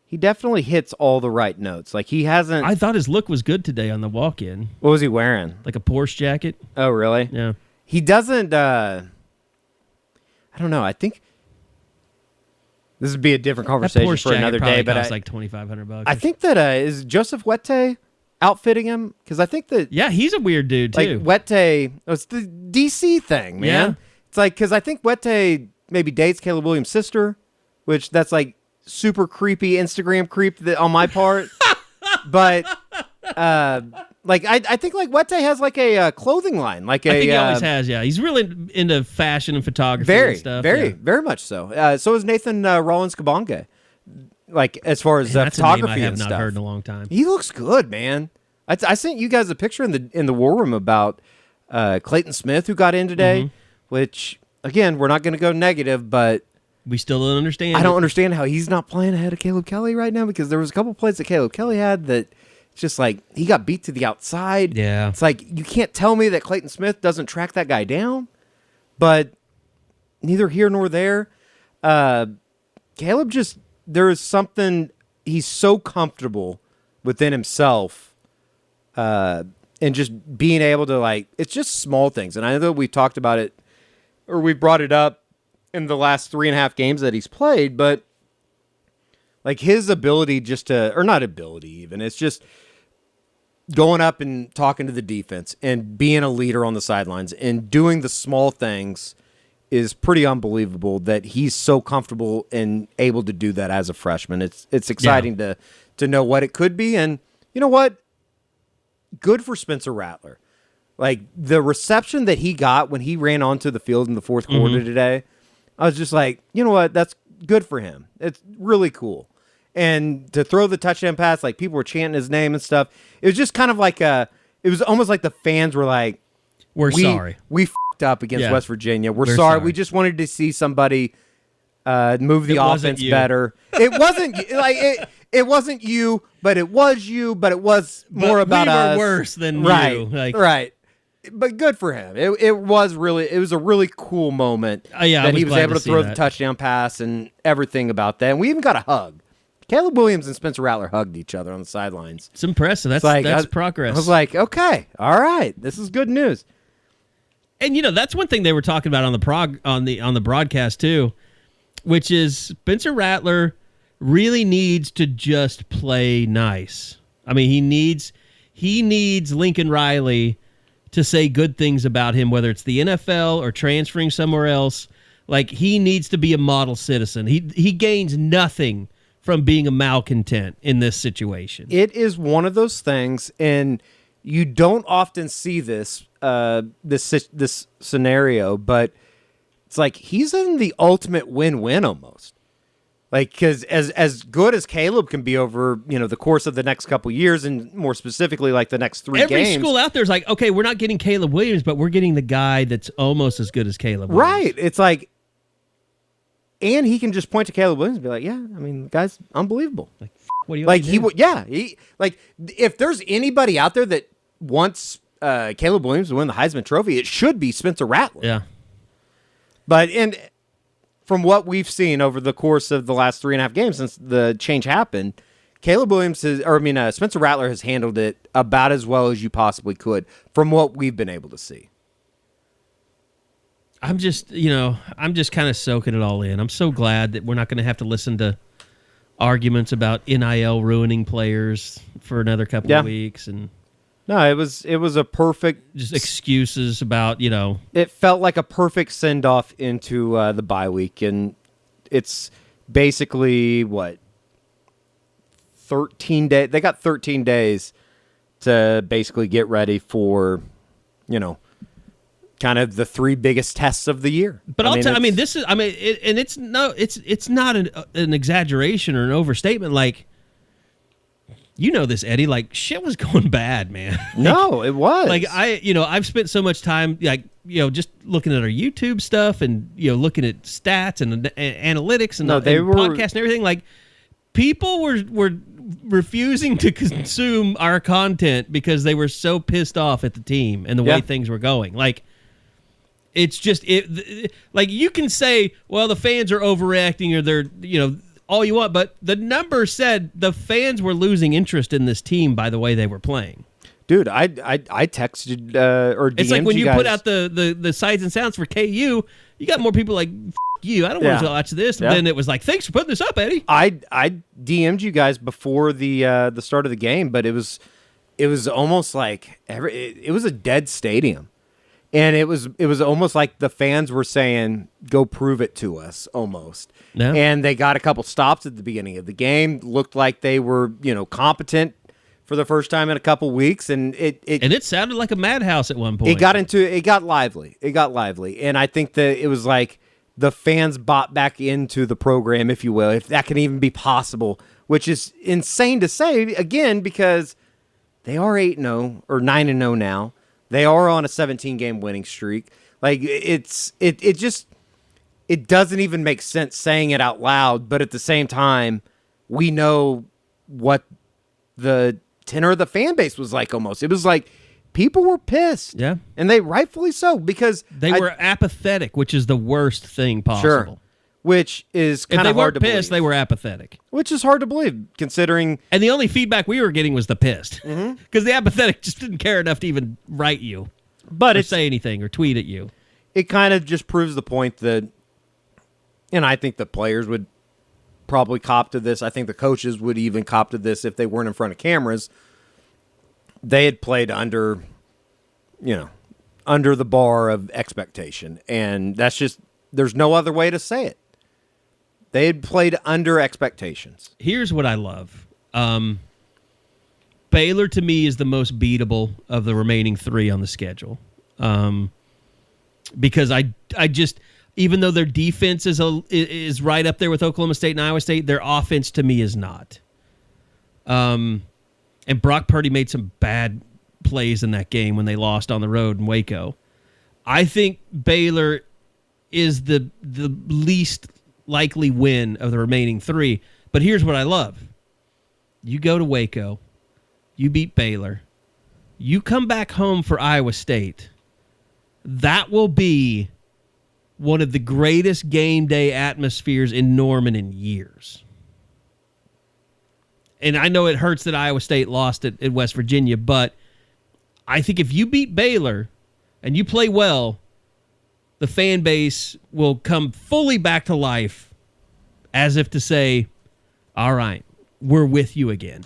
He definitely hits all the right notes. Like he hasn't. I thought his look was good today on the walk-in. What was he wearing? Like a Porsche jacket. Oh, really? Yeah. He doesn't. I don't know. I think this would be a different conversation for another day. But like $2,500. I think that is Joseph Wette outfitting him, because I think that he's a weird dude too. Like Wette, it's the DC thing, man. Yeah. It's like, because I think Wette maybe dates Caleb Williams' sister, which that's like super creepy Instagram creep on my part. But like I think like Wette has like a clothing line, like I think he always has. Yeah, he's really into fashion and photography and stuff. Very much so. So is Nathan Rollins Kabonga. Like as far as that's photography a name I have and not stuff. heard in a long time. He looks good, man. I sent you guys a picture in the war room about Clayton Smith, who got in today. Which again, we're not going to go negative, but we still don't understand. I don't understand how he's not playing ahead of Caleb Kelly right now, because there was a couple plays that Caleb Kelly had that it's just like he got beat to the outside. Yeah, it's like you can't tell me that Clayton Smith doesn't track that guy down. But neither here nor there. Caleb just, there is something, he's so comfortable within himself, and just being able to, like, it's just small things. And I know that we've talked about it, or we brought it up in the last 3.5 games that he's played, but like his ability just to, or not ability even, it's just going up and talking to the defense and being a leader on the sidelines and doing the small things is pretty unbelievable, that he's so comfortable and able to do that as a freshman. It's exciting to know what it could be. And you know what? Good for Spencer Rattler. Like the reception that he got when he ran onto the field in the fourth quarter today, I was just like, you know what? That's good for him. It's really cool. And to throw the touchdown pass, like people were chanting his name and stuff. It was just kind of like it was almost like the fans were like, We're sorry. We f***ed up against West Virginia. We're sorry. We just wanted to see somebody move the offense better. It wasn't like it wasn't you, but it was you, but it was more about us. We were worse than you. Like, right. But good for him. It was a really cool moment that he was able to throw the touchdown pass and everything about that. And we even got a hug. Caleb Williams and Spencer Rattler hugged each other on the sidelines. It's impressive. That's progress. I was like, okay, all right, this is good news. And that's one thing they were talking about on the broadcast too, which is Spencer Rattler really needs to just play nice. I mean, he needs Lincoln Riley to say good things about him, whether it's the NFL or transferring somewhere else. Like, he needs to be a model citizen. He gains nothing from being a malcontent in this situation. It is one of those things, and you don't often see this this scenario, but it's like he's in the ultimate win-win almost. Like, because as good as Caleb can be over, the course of the next couple years, and more specifically, like the next 3 games. Every school out there is like, okay, we're not getting Caleb Williams, but we're getting the guy that's almost as good as Caleb Williams. Right. It's like, and he can just point to Caleb Williams and be like, yeah, I mean, the guy's unbelievable. Like, what do you like he would, yeah. He like if there's anybody out there that wants Caleb Williams to win the Heisman Trophy, it should be Spencer Rattler. Yeah. But from what we've seen over the course of the last 3.5 games since the change happened, Spencer Rattler has handled it about as well as you possibly could from what we've been able to see. I'm just kind of soaking it all in. I'm so glad that we're not going to have to listen to arguments about NIL ruining players for another couple of weeks, and no, it was a perfect just excuses about It felt like a perfect send off into the bye week, and it's basically 13 days. They got 13 days to basically get ready for kind of the 3 biggest tests of the year. But it's not an exaggeration or an overstatement. Like, this, Eddie, like shit was going bad, man. No, it was. Like I've spent so much time just looking at our YouTube stuff and looking at stats and analytics and podcasts and everything. Like, people were refusing to consume our content because they were so pissed off at the team and the way things were going. Like, it's just like you can say, well, the fans are overreacting or they're all you want, but the numbers said the fans were losing interest in this team by the way they were playing. Dude, I texted or DM'd it's like when you guys. put out the sights and sounds for KU, you got more people like you. I don't want to watch this. And then it was like, thanks for putting this up, Eddie. I DM'd you guys before the start of the game, but it was almost like it was a dead stadium. And it was almost like the fans were saying, go prove it to us, almost. Yeah. And they got a couple stops at the beginning of the game. Looked like they were, competent for the first time in a couple weeks. And it sounded like a madhouse at one point. It got lively. And I think that it was like the fans bought back into the program, if you will, if that can even be possible, which is insane to say, again, because they are 8-0 or 9-0 now. They are on a 17-game winning streak. Like, it doesn't even make sense saying it out loud, but at the same time, we know what the tenor of the fan base was like almost. It was like people were pissed. Yeah. And they rightfully so, because they were apathetic, which is the worst thing possible. Sure. Which is kind of hard to believe. If they weren't pissed, they were apathetic. Which is hard to believe, considering... And the only feedback we were getting was the pissed. Because the apathetic just didn't care enough to even write you. Or say anything or tweet at you. It kind of just proves the point that... And I think the players would probably cop to this. I think the coaches would even cop to this if they weren't in front of cameras. They had played under the bar of expectation. And that's just... There's no other way to say it. They had played under expectations. Here's what I love. Baylor, to me, is the most beatable of the remaining 3 on the schedule. Because I just, even though their defense is right up there with Oklahoma State and Iowa State, their offense, to me, is not. And Brock Purdy made some bad plays in that game when they lost on the road in Waco. I think Baylor is the least likely win of the remaining 3. But here's what I love. You go to Waco. You beat Baylor. You come back home for Iowa State. That will be one of the greatest game day atmospheres in Norman in years. And I know it hurts that Iowa State lost at West Virginia, but I think if you beat Baylor and you play well, the fan base will come fully back to life as if to say, all right, we're with you again.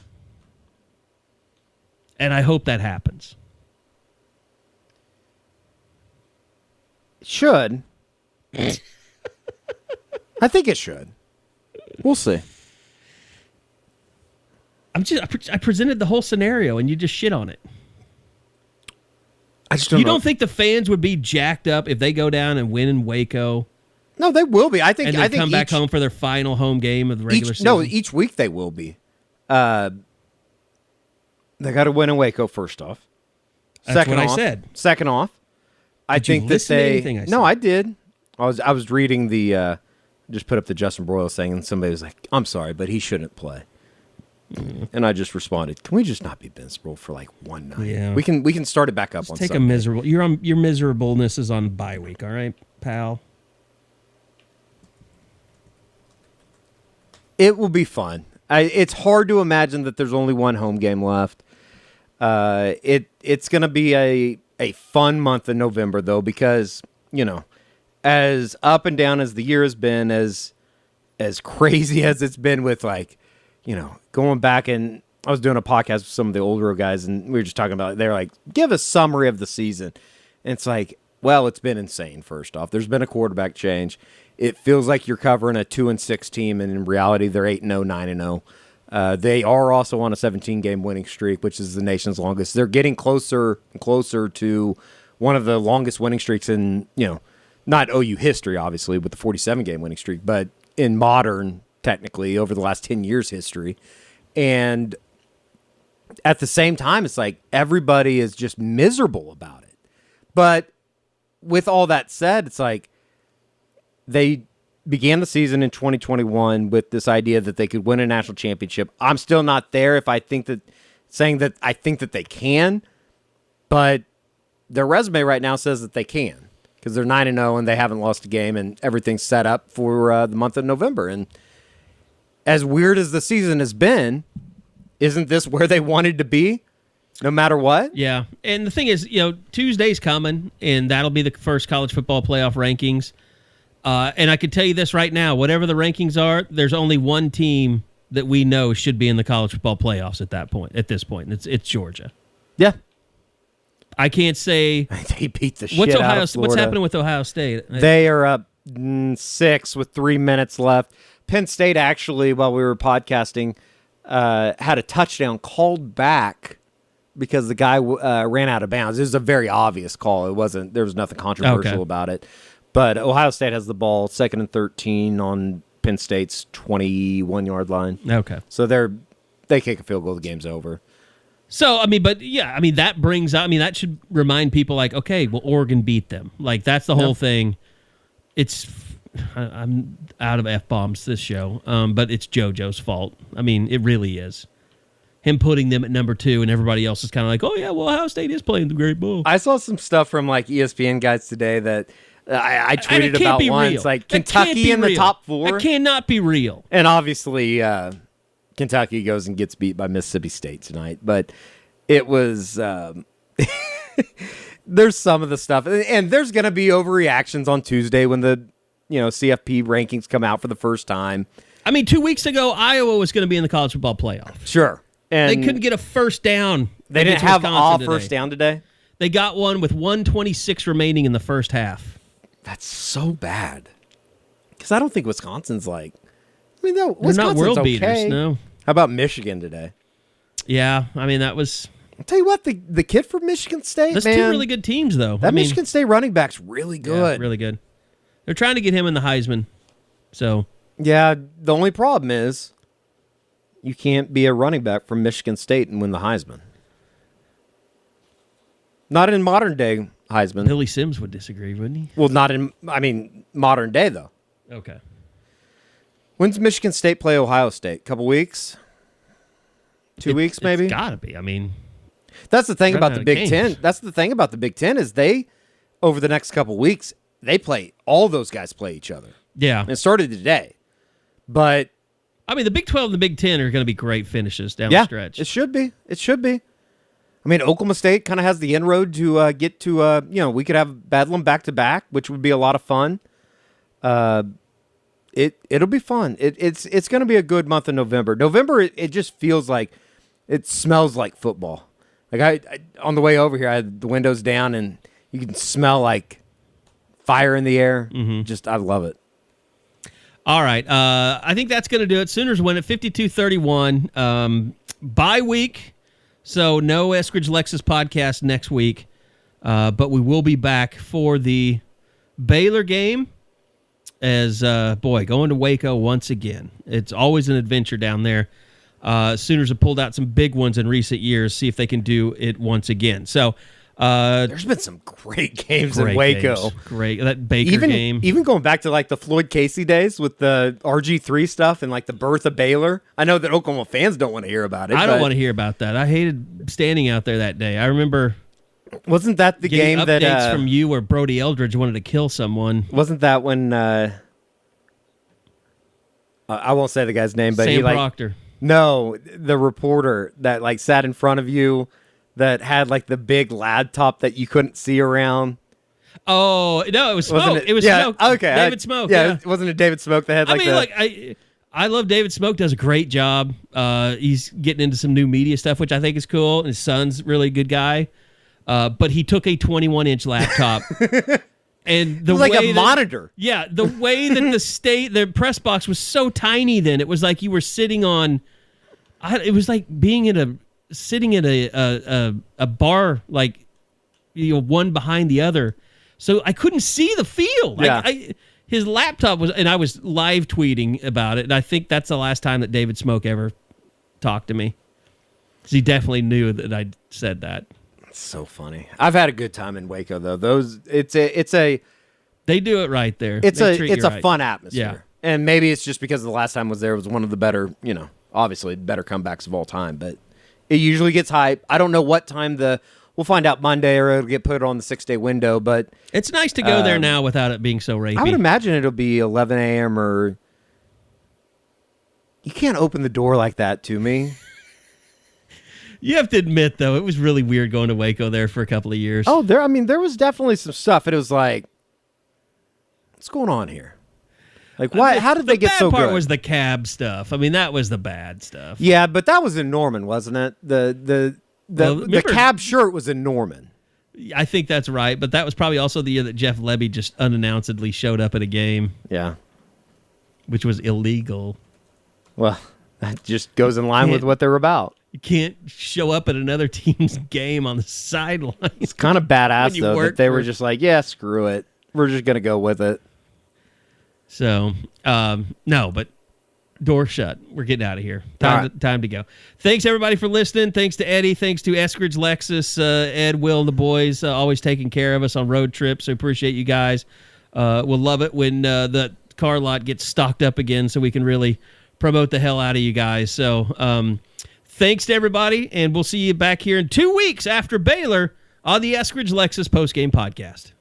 And I hope that happens. Should. I think it should. We'll see. I presented the whole scenario and you just shit on it. I just don't You know. don't think the fans would be jacked up if they go down and win in Waco No, they will be. I think. And I then think come back home for their final home game of the regular season. No, each week they will be. They got to win in Waco first off. That's what I said. Second off, I Did you think that listen to anything I said? No, I did. I was reading the. Just put up the Justin Broiles thing, and somebody was like, "I'm sorry, but he shouldn't play." And I just responded, "Can we just not be miserable for like one night? Yeah. We can start it back up on Take Sunday." a miserable. Your miserableness is on bye week. All right, pal. It will be fun. It's hard to imagine that there's only one home game left. It's going to be a fun month in November, though, because, as up and down as the year has been, as crazy as it's been with, like, going back, and I was doing a podcast with some of the older guys, and we were just talking about it. They're like, give a summary of the season. And it's like, well, it's been insane, first off. There's been a quarterback change. It feels like you're covering a 2-6 team, and in reality, they're 8-0, 9-0. They are also on a 17-game winning streak, which is the nation's longest. They're getting closer and closer to one of the longest winning streaks in, not OU history, obviously, with the 47-game winning streak, but in modern, technically, over the last 10 years history. And at the same time, it's like everybody is just miserable about it. But with all that said, it's like they began the season in 2021 with this idea that they could win a national championship. I'm still not there if I think that they can, but their resume right now says that they can because they're 9-0 and they haven't lost a game and everything's set up for the month of November. And as weird as the season has been, isn't this where they wanted to be no matter what? Yeah. And the thing is, Tuesday's coming, and that'll be the first college football playoff rankings. And I can tell you this right now, whatever the rankings are, there's only one team that we know should be in the college football playoffs at this point. And it's Georgia. Yeah. I can't say they beat the shit out of Florida. What's happening with Ohio State? They are up 6 with 3 minutes left. Penn State actually, while we were podcasting, had a touchdown called back because the guy ran out of bounds. It was a very obvious call. There was nothing controversial about it. But Ohio State has the ball, 2nd and 13 on Penn State's 21-yard line. Okay. So they kick a field goal, the game's over. So, that should remind people, like, okay, well, Oregon beat them. Like, that's the whole thing. I'm out of F-bombs this show, but it's JoJo's fault. I mean, it really is. Him putting them at number 2 and everybody else is kind of like, oh, yeah, well, Ohio State is playing the great ball. I saw some stuff from, like, ESPN guys today that I tweeted about once, real. like Kentucky in the top 4. That cannot be real. And obviously, Kentucky goes and gets beat by Mississippi State tonight. But it was there's some of the stuff, and there's going to be overreactions on Tuesday when the CFP rankings come out for the first time. I mean, 2 weeks ago, Iowa was going to be in the college football playoff. Sure, and they couldn't get a first down. They didn't have a first down today. They got one with 1:26 remaining in the first half. That's so bad. Because I don't think Wisconsin's like... I mean, no, They're Wisconsin's not world okay. beaters, no. How about Michigan today? Yeah, I mean, that was... I'll tell you what, the kid from Michigan State, That's man, 2 really good teams, though. That Michigan State running back's really good. Yeah, really good. They're trying to get him in the Heisman, so... Yeah, the only problem is you can't be a running back from Michigan State and win the Heisman. Not in modern day Heisman. Billy Sims would disagree, wouldn't he? Well, modern day, though. Okay. When's Michigan State play Ohio State? Couple weeks? 2 weeks, maybe? It's got to be. I mean... That's the thing about the Big Ten. That's the thing about the Big Ten is they, over the next couple weeks, all those guys play each other. Yeah. And it started today. But... I mean, the Big 12 and the Big 10 are going to be great finishes down the stretch. It should be. It should be. I mean, Oklahoma State kind of has the inroad to get to, we could have Bedlam back-to-back, which would be a lot of fun. It'll be fun. It's going to be a good month in November. November, it just feels like, it smells like football. Like I on the way over here, I had the windows down, and you can smell like fire in the air. Mm-hmm. I love it. All right. I think that's going to do it. Sooners win at 52-31. Bye week. So no Eskridge Lexus podcast next week, but we will be back for the Baylor game as, going to Waco once again. It's always an adventure down there. Sooners have pulled out some big ones in recent years. See if they can do it once again. So there's been some great games in Waco. Games. Great. That Baker game. Even going back to like the Floyd Casey days with the RG3 stuff and like the birth of Baylor. I know that Oklahoma fans don't want to hear about it. I don't want to hear about that. I hated standing out there that day. I remember... Wasn't that the game updates that from you where Brody Eldridge wanted to kill someone? Wasn't that when I won't say the guy's name, but Sam he like Proctor. No, the reporter that like sat in front of you that had like the big laptop that you couldn't see around. Oh no, it was Smoke. It was Smoke. Okay, David Smoke. Yeah, wasn't it David Smoke that had like I love David Smoke. Does a great job. He's getting into some new media stuff, which I think is cool. And his son's really a good guy. But he took a 21-inch laptop, and the it was like way a monitor. Yeah, the way that the press box was so tiny. Then it was like you were sitting on. It was like sitting at a bar, like one behind the other. So I couldn't see the field. Yeah. His laptop was, and I was live tweeting about it. And I think that's the last time that David Smoke ever talked to me, because he definitely knew that I said that. So funny. I've had a good time in Waco though. They do it right there. It's They a right. fun atmosphere. Yeah. And maybe it's just because the last time I was there was one of the better, obviously better comebacks of all time, but it usually gets hype. I don't know what time we'll find out Monday, or it'll get put on the 6-day window, but it's nice to go there now without it being so rapey. I would imagine it'll be 11 a.m. or you can't open the door like that to me. You have to admit, though, it was really weird going to Waco there for a couple of years. Oh, there was definitely some stuff. It was like, what's going on here? Like, why? How did they get so good? The bad part was the cab stuff. I mean, that was the bad stuff. Yeah, but that was in Norman, wasn't it? The cab shirt was in Norman. I think that's right, but that was probably also the year that Jeff Lebby just unannouncedly showed up at a game. Yeah. Which was illegal. Well, that just goes in line with what they're about. You can't show up at another team's game on the sideline. It's kind of badass, though, that they were just like, yeah, screw it. We're just going to go with it. So, no, but door shut. We're getting out of here. Time to go. Thanks, everybody, for listening. Thanks to Eddie. Thanks to Eskridge, Lexus, Ed, Will, and the boys, always taking care of us on road trips. So appreciate you guys. We'll love it when the car lot gets stocked up again so we can really promote the hell out of you guys. So, thanks to everybody, and we'll see you back here in 2 weeks after Baylor on the Eskridge Lexus postgame podcast.